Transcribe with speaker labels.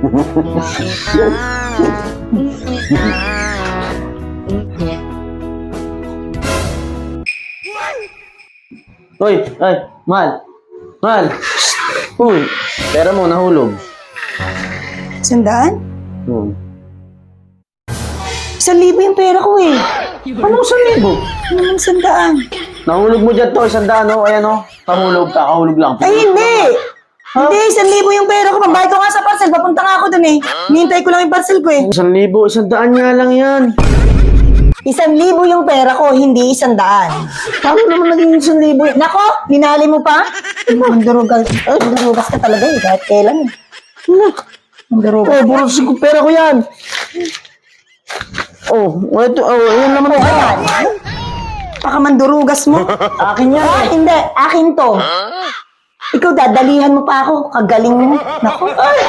Speaker 1: Hoy, ay, mahal. Mahal. Uy, pera mo nahulog.
Speaker 2: 100?
Speaker 1: Hmm.
Speaker 2: 1,000 yung pera ko eh.
Speaker 1: Anong 1,000?
Speaker 2: Anong 100?
Speaker 1: Nahulog mo dyan to, 100 o, ayan o. Kahulog lang.
Speaker 2: Ay, hindi! Hindi, 1,000 yung pera ko. Pambayad ko nga sa parcel. Papunta nga ako dun eh. Hinihintay ko lang yung parcel ko eh.
Speaker 1: 1,000, 100 nga lang yan.
Speaker 2: 1,000 yung pera ko, hindi 100.
Speaker 1: Paano naman naging 1,000?
Speaker 2: Nako, dinali mo pa? Mandurugas ka talaga eh, kahit kailan eh. Mandurugas.
Speaker 1: Oh, buros ko, pera ko yan. Ito, yan naman.
Speaker 2: Ayan. Baka mandurugas mo.
Speaker 1: Akin yan.
Speaker 2: Hindi, akin to. Ikaw, dadalihan mo pa ako. Kagaling mo. Nako. Ay.